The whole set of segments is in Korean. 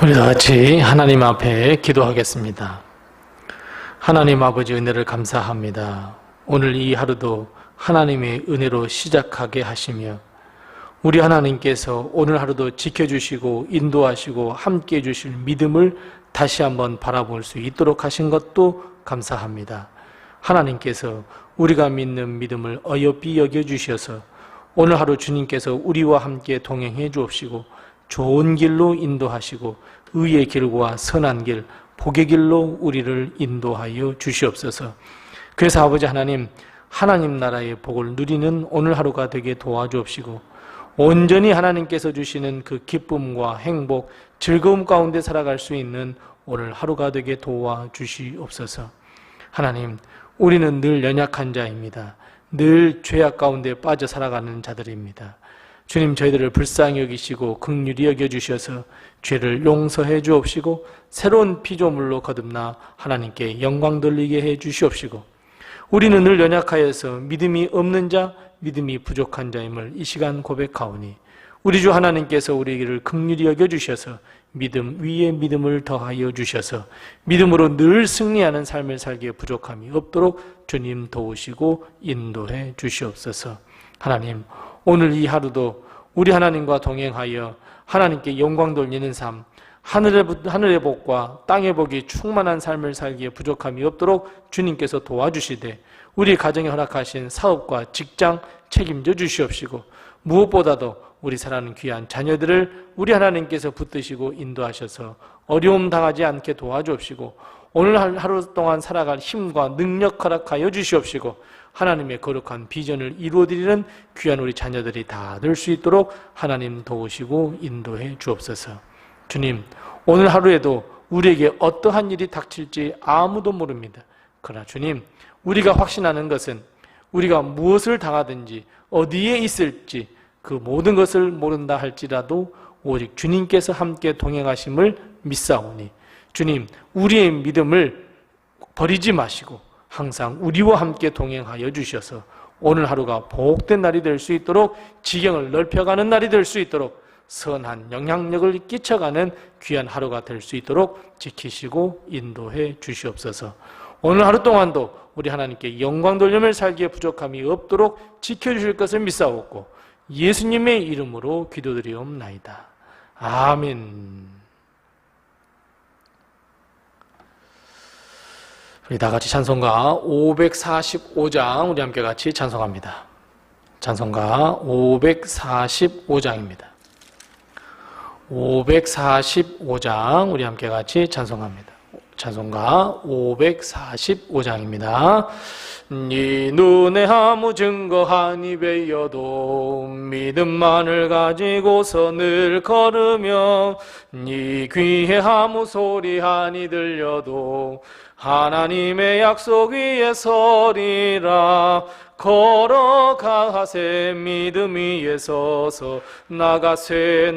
우리 다 같이 하나님 앞에 기도하겠습니다. 하나님 아버지 은혜를 감사합니다. 오늘 이 하루도 하나님의 은혜로 시작하게 하시며 우리 하나님께서 오늘 하루도 지켜주시고 인도하시고 함께해 주실 믿음을 다시 한번 바라볼 수 있도록 하신 것도 감사합니다. 하나님께서 우리가 믿는 믿음을 어여삐 여겨주셔서 오늘 하루 주님께서 우리와 함께 동행해 주옵시고 좋은 길로 인도하시고 의의 길과 선한 길, 복의 길로 우리를 인도하여 주시옵소서. 그래서 아버지 하나님, 하나님 나라의 복을 누리는 오늘 하루가 되게 도와주옵시고 온전히 하나님께서 주시는 그 기쁨과 행복, 즐거움 가운데 살아갈 수 있는 오늘 하루가 되게 도와주시옵소서. 하나님, 우리는 늘 연약한 자입니다. 늘 죄악 가운데 빠져 살아가는 자들입니다. 주님, 저희들을 불쌍히 여기시고 긍휼히 여겨주셔서 죄를 용서해 주옵시고 새로운 피조물로 거듭나 하나님께 영광 돌리게 해 주시옵시고 우리는 늘 연약하여서 믿음이 없는 자, 믿음이 부족한 자임을 이 시간 고백하오니 우리 주 하나님께서 우리를 긍휼히 여겨주셔서 믿음 위에 믿음을 더하여 주셔서 믿음으로 늘 승리하는 삶을 살기에 부족함이 없도록 주님 도우시고 인도해 주시옵소서. 하나님, 오늘 이 하루도 우리 하나님과 동행하여 하나님께 영광 돌리는 삶, 하늘의 복과 땅의 복이 충만한 삶을 살기에 부족함이 없도록 주님께서 도와주시되 우리 가정에 허락하신 사업과 직장 책임져 주시옵시고 무엇보다도 우리 사랑하는 귀한 자녀들을 우리 하나님께서 붙드시고 인도하셔서 어려움 당하지 않게 도와주옵시고 오늘 하루 동안 살아갈 힘과 능력 허락하여 주시옵시고 하나님의 거룩한 비전을 이루어드리는 귀한 우리 자녀들이 다 될 수 있도록 하나님 도우시고 인도해 주옵소서. 주님, 오늘 하루에도 우리에게 어떠한 일이 닥칠지 아무도 모릅니다. 그러나 주님, 우리가 확신하는 것은 우리가 무엇을 당하든지 어디에 있을지 그 모든 것을 모른다 할지라도 오직 주님께서 함께 동행하심을 믿사오니 주님, 우리의 믿음을 버리지 마시고 항상 우리와 함께 동행하여 주셔서 오늘 하루가 복된 날이 될 수 있도록 지경을 넓혀가는 날이 될 수 있도록 선한 영향력을 끼쳐가는 귀한 하루가 될 수 있도록 지키시고 인도해 주시옵소서. 오늘 하루 동안도 우리 하나님께 영광 돌림을 살기에 부족함이 없도록 지켜주실 것을 믿사옵고 예수님의 이름으로 기도드리옵나이다. 아멘. 우리 다 같이 찬송가 545장 우리 함께 같이 찬송합니다. 찬송가 545장입니다. 545장 우리 함께 같이 찬송합니다. 찬송가 545장입니다. 네 눈에 아무 증거하니 베여도 믿음만을 가지고서 늘 걸으며 네 귀에 아무 소리하니 들려도 하나님의 약속 위에 서리라. 걸어가세 믿음 위에 서서 나가세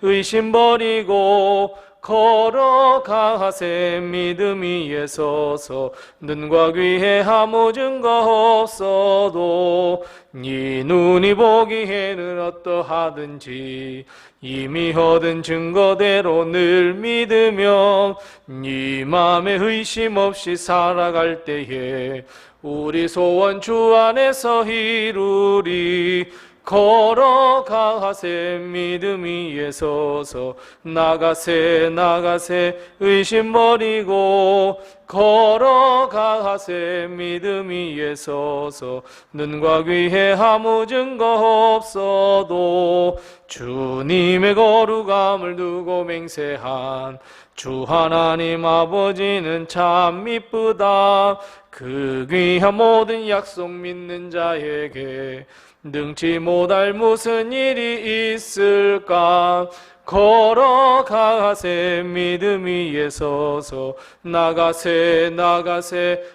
의심 버리고 걸어가세 믿음 위에 서서 눈과 귀에 아무 증거 없어도 네 눈이 보기에는 어떠하든지 이미 얻은 증거대로 늘 믿으며 네 맘에 의심 없이 살아갈 때에 우리 소원 주 안에서 이루리. 걸어가세 믿음 위에 서서 나가세 의심 버리고 걸어가세 믿음 위에 서서 눈과 귀에 아무 증거 없어도 주님의 거룩함을 두고 맹세한 주 하나님 아버지는 참 미쁘다. 그 귀한 모든 약속 믿는 자에게 능치 못할 무슨 일이 있을까. 걸어가세 믿음 위에 서서 나가세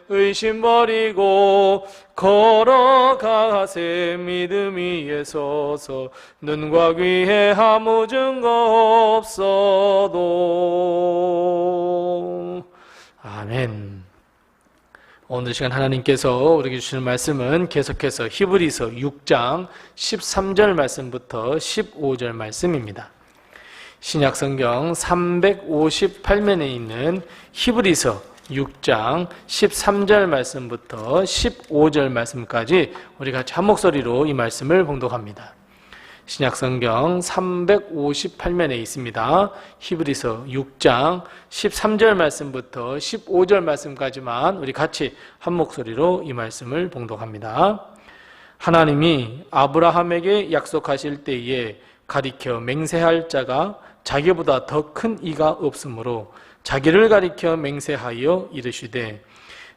의심 버리고 걸어가세 믿음 위에 서서 눈과 귀에 아무 증거 없어도. 아멘. 오늘 시간 하나님께서 우리에게 주시는 말씀은 계속해서 히브리서 6장 13절 말씀부터 15절 말씀입니다. 신약성경 358면에 있는 히브리서 6장 13절 말씀부터 15절 말씀까지 우리 같이 한 목소리로 이 말씀을 봉독합니다. 신약성경 358면에 있습니다. 히브리서 6장 13절 말씀부터 15절 말씀까지만 우리 같이 한 목소리로 이 말씀을 봉독합니다. 하나님이 아브라함에게 약속하실 때에 가리켜 맹세할 자가 자기보다 더 큰 이가 없으므로 자기를 가리켜 맹세하여 이르시되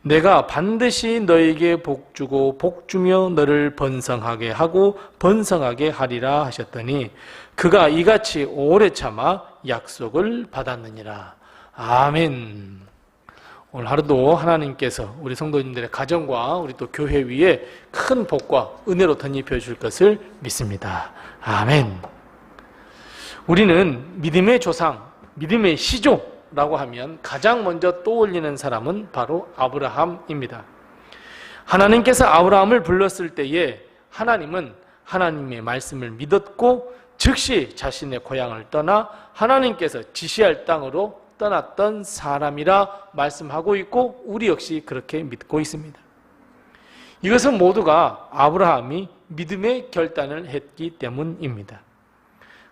내가 반드시 너에게 복주고 복주며 너를 번성하게 하고 번성하게 하리라 하셨더니 그가 이같이 오래 참아 약속을 받았느니라. 아멘. 오늘 하루도 하나님께서 우리 성도님들의 가정과 우리 또 교회 위에 큰 복과 은혜로 덧입혀 줄 것을 믿습니다. 아멘. 우리는 믿음의 조상, 믿음의 시조라고 하면 가장 먼저 떠올리는 사람은 바로 아브라함입니다. 하나님께서 아브라함을 불렀을 때에 하나님은 하나님의 말씀을 믿었고 즉시 자신의 고향을 떠나 하나님께서 지시할 땅으로 떠났던 사람이라 말씀하고 있고 우리 역시 그렇게 믿고 있습니다. 이것은 모두가 아브라함이 믿음의 결단을 했기 때문입니다.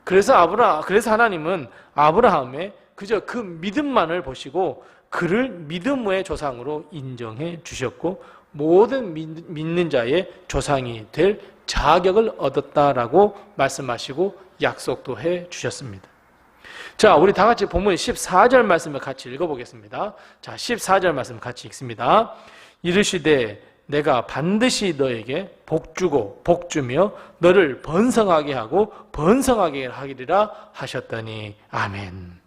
그래서 하나님은 아브라함의 그저 그 믿음만을 보시고 그를 믿음의 조상으로 인정해 주셨고 모든 믿는 자의 조상이 될 자격을 얻었다라고 말씀하시고 약속도 해 주셨습니다. 자, 우리 다 같이 본문 14절 말씀을 같이 읽어보겠습니다. 자, 14절 말씀 같이 읽습니다. 이르시되 내가 반드시 너에게 복주고 복주며 너를 번성하게 하고 번성하게 하리라 하셨더니 아멘.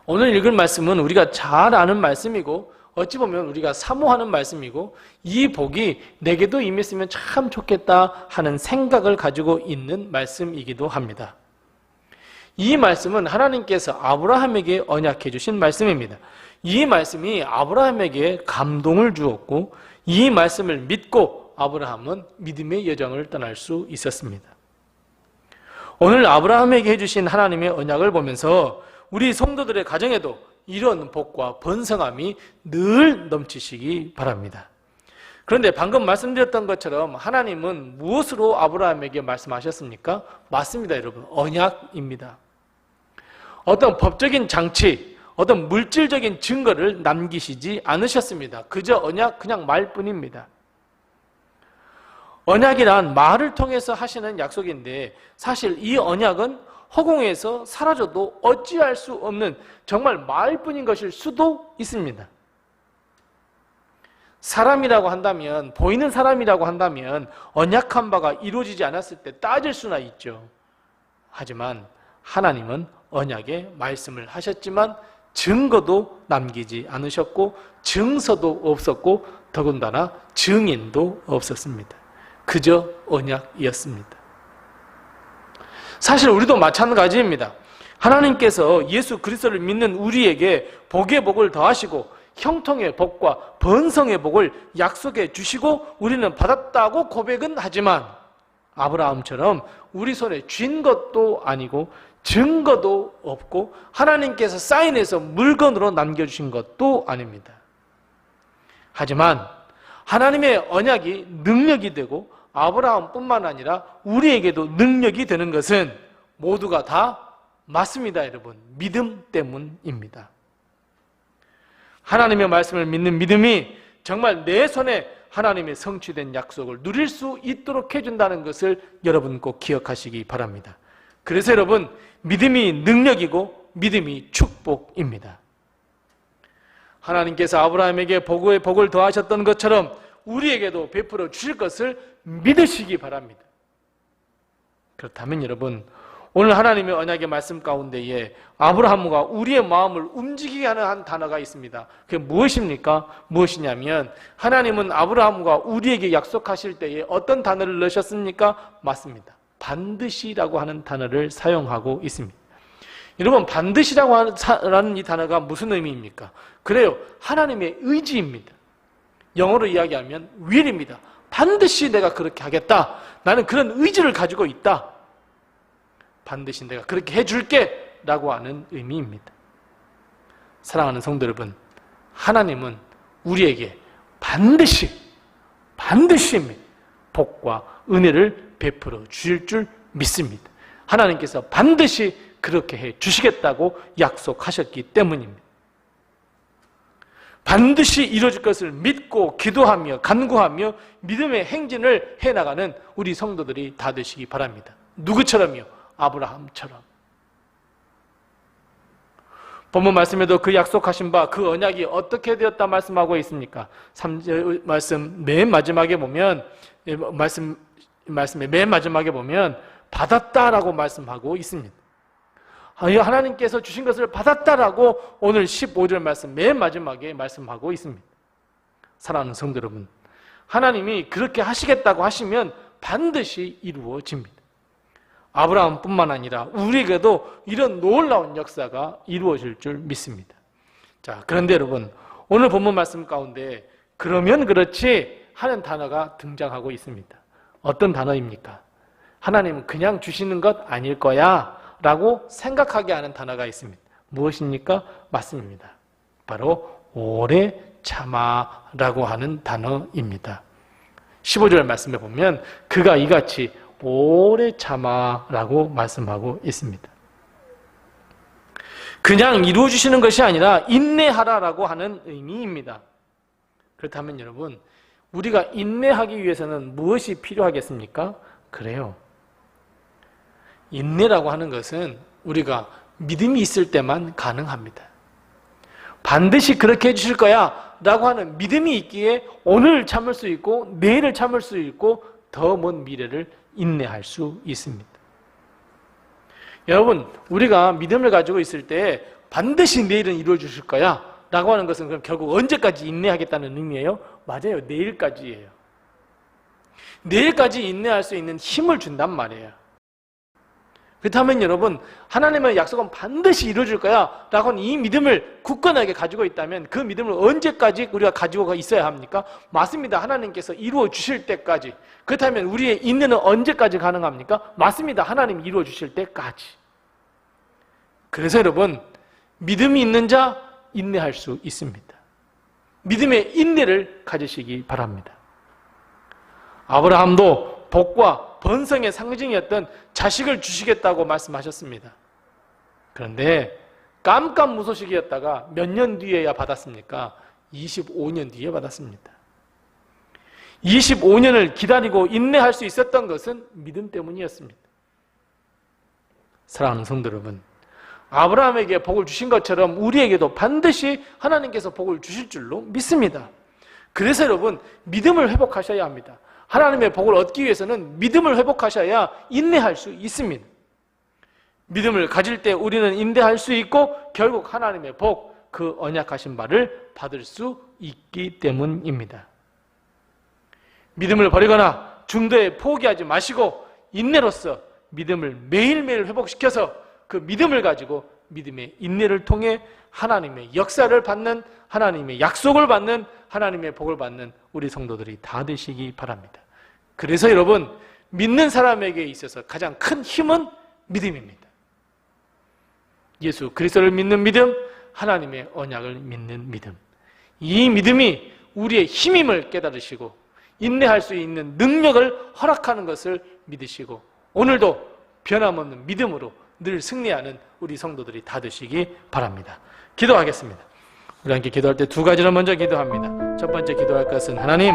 오늘 읽을 말씀은 우리가 잘 아는 말씀이고 어찌 보면 우리가 사모하는 말씀이고 이 복이 내게도 임했으면 참 좋겠다 하는 생각을 가지고 있는 말씀이기도 합니다. 이 말씀은 하나님께서 아브라함에게 언약해 주신 말씀입니다. 이 말씀이 아브라함에게 감동을 주었고 이 말씀을 믿고 아브라함은 믿음의 여정을 떠날 수 있었습니다. 오늘 아브라함에게 해주신 하나님의 언약을 보면서 우리 성도들의 가정에도 이런 복과 번성함이 늘 넘치시기 바랍니다. 그런데 방금 말씀드렸던 것처럼 하나님은 무엇으로 아브라함에게 말씀하셨습니까? 맞습니다, 여러분. 언약입니다. 어떤 법적인 장치, 어떤 물질적인 증거를 남기시지 않으셨습니다. 그저 언약, 그냥 말뿐입니다. 언약이란 말을 통해서 하시는 약속인데 사실 이 언약은 허공에서 사라져도 어찌할 수 없는 정말 말뿐인 것일 수도 있습니다. 사람이라고 한다면, 보이는 사람이라고 한다면 언약한 바가 이루어지지 않았을 때 따질 수나 있죠. 하지만 하나님은 언약에 말씀을 하셨지만 증거도 남기지 않으셨고 증서도 없었고 더군다나 증인도 없었습니다. 그저 언약이었습니다. 사실 우리도 마찬가지입니다. 하나님께서 예수 그리스도를 믿는 우리에게 복의 복을 더하시고 형통의 복과 번성의 복을 약속해 주시고 우리는 받았다고 고백은 하지만 아브라함처럼 우리 손에 쥔 것도 아니고 증거도 없고 하나님께서 사인해서 물건으로 남겨주신 것도 아닙니다. 하지만 하나님의 언약이 능력이 되고 아브라함뿐만 아니라 우리에게도 능력이 되는 것은 모두가 다 맞습니다, 여러분. 믿음 때문입니다. 하나님의 말씀을 믿는 믿음이 정말 내 손에 하나님의 성취된 약속을 누릴 수 있도록 해준다는 것을 여러분 꼭 기억하시기 바랍니다. 그래서 여러분, 믿음이 능력이고 믿음이 축복입니다. 하나님께서 아브라함에게 복의 복을 더하셨던 것처럼 우리에게도 베풀어 주실 것을 믿으시기 바랍니다. 그렇다면 여러분, 오늘 하나님의 언약의 말씀 가운데에 아브라함과 우리의 마음을 움직이게 하는 한 단어가 있습니다. 그게 무엇입니까? 무엇이냐면 하나님은 아브라함과 우리에게 약속하실 때에 어떤 단어를 넣으셨습니까? 맞습니다. 반드시라고 하는 단어를 사용하고 있습니다. 여러분, 반드시라고 하는 이 단어가 무슨 의미입니까? 그래요, 하나님의 의지입니다. 영어로 이야기하면 will입니다. 반드시 내가 그렇게 하겠다. 나는 그런 의지를 가지고 있다. 반드시 내가 그렇게 해줄게 라고 하는 의미입니다. 사랑하는 성도 여러분, 하나님은 우리에게 반드시 복과 은혜를 베풀어 주실 줄 믿습니다. 하나님께서 반드시 그렇게 해 주시겠다고 약속하셨기 때문입니다. 반드시 이루어질 것을 믿고 기도하며 간구하며 믿음의 행진을 해나가는 우리 성도들이 다 되시기 바랍니다. 누구처럼요? 아브라함처럼. 본문 말씀에도 그 약속하신 바 그 언약이 어떻게 되었다 말씀하고 있습니까? 3절 말씀 맨 마지막에 보면 말씀의 맨 마지막에 보면 받았다라고 말씀하고 있습니다. 하나님께서 주신 것을 받았다라고 오늘 15절 말씀 맨 마지막에 말씀하고 있습니다. 사랑하는 성도 여러분, 하나님이 그렇게 하시겠다고 하시면 반드시 이루어집니다. 아브라함뿐만 아니라 우리에게도 이런 놀라운 역사가 이루어질 줄 믿습니다. 자, 그런데 여러분, 오늘 본문 말씀 가운데 그러면 그렇지 하는 단어가 등장하고 있습니다. 어떤 단어입니까? 하나님은 그냥 주시는 것 아닐 거야 라고 생각하게 하는 단어가 있습니다. 무엇입니까? 맞습니다. 바로 오래 참아라고 하는 단어입니다. 15절 말씀에 보면 그가 이같이 오래 참아라고 말씀하고 있습니다. 그냥 이루어주시는 것이 아니라 인내하라라고 하는 의미입니다. 그렇다면 여러분, 우리가 인내하기 위해서는 무엇이 필요하겠습니까? 그래요. 인내라고 하는 것은 우리가 믿음이 있을 때만 가능합니다. 반드시 그렇게 해주실 거야 라고 하는 믿음이 있기에 오늘 참을 수 있고 내일을 참을 수 있고 더 먼 미래를 인내할 수 있습니다. 여러분, 우리가 믿음을 가지고 있을 때 반드시 내일은 이루어 주실 거야 라고 하는 것은 그럼 결국 언제까지 인내하겠다는 의미예요? 맞아요. 내일까지예요. 내일까지 인내할 수 있는 힘을 준단 말이에요. 그렇다면 여러분, 하나님의 약속은 반드시 이루어질 거야 라고 하는 이 믿음을 굳건하게 가지고 있다면 그 믿음을 언제까지 우리가 가지고 있어야 합니까? 맞습니다. 하나님께서 이루어 주실 때까지. 그렇다면 우리의 인내는 언제까지 가능합니까? 맞습니다. 하나님이 이루어 주실 때까지. 그래서 여러분, 믿음이 있는 자 인내할 수 있습니다. 믿음의 인내를 가지시기 바랍니다. 아브라함도 복과 번성의 상징이었던 자식을 주시겠다고 말씀하셨습니다. 그런데 깜깜무소식이었다가 몇 년 뒤에야 받았습니까? 25년 뒤에 받았습니다. 25년을 기다리고 인내할 수 있었던 것은 믿음 때문이었습니다. 사랑하는 성도 여러분, 아브라함에게 복을 주신 것처럼 우리에게도 반드시 하나님께서 복을 주실 줄로 믿습니다. 그래서 여러분, 믿음을 회복하셔야 합니다. 하나님의 복을 얻기 위해서는 믿음을 회복하셔야 인내할 수 있습니다. 믿음을 가질 때 우리는 인내할 수 있고 결국 하나님의 복, 그 언약하신 바를 받을 수 있기 때문입니다. 믿음을 버리거나 중도에 포기하지 마시고 인내로서 믿음을 매일매일 회복시켜서 그 믿음을 가지고 믿음의 인내를 통해 하나님의 역사를 받는, 하나님의 약속을 받는, 하나님의 복을 받는 우리 성도들이 다 되시기 바랍니다. 그래서 여러분, 믿는 사람에게 있어서 가장 큰 힘은 믿음입니다. 예수 그리스도를 믿는 믿음, 하나님의 언약을 믿는 믿음. 이 믿음이 우리의 힘임을 깨달으시고 인내할 수 있는 능력을 허락하는 것을 믿으시고 오늘도 변함없는 믿음으로 늘 승리하는 우리 성도들이 다 되시기 바랍니다. 기도하겠습니다. 우리 함께 기도할 때 두 가지를 먼저 기도합니다. 첫 번째 기도할 것은 하나님,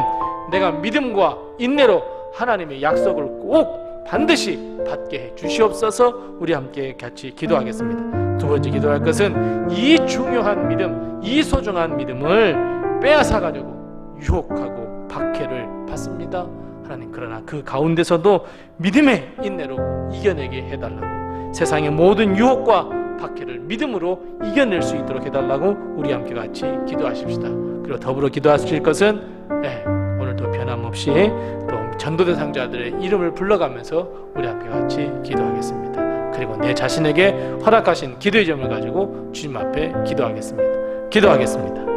내가 믿음과 인내로 하나님의 약속을 꼭 반드시 받게 해 주시옵소서. 우리 함께 같이 기도하겠습니다. 두 번째 기도할 것은 이 중요한 믿음, 이 소중한 믿음을 빼앗아가려고 유혹하고 박해를 받습니다. 하나님, 그러나 그 가운데서도 믿음의 인내로 이겨내게 해달라고, 세상의 모든 유혹과 박해를 믿음으로 이겨낼 수 있도록 해달라고 우리 함께 같이 기도하십시다. 그리고 더불어 기도하실 것은 오늘도 변함없이 또 전도 대상자들의 이름을 불러가면서 우리 함께 같이 기도하겠습니다. 그리고 내 자신에게 허락하신 기도의 점을 가지고 주님 앞에 기도하겠습니다. 기도하겠습니다.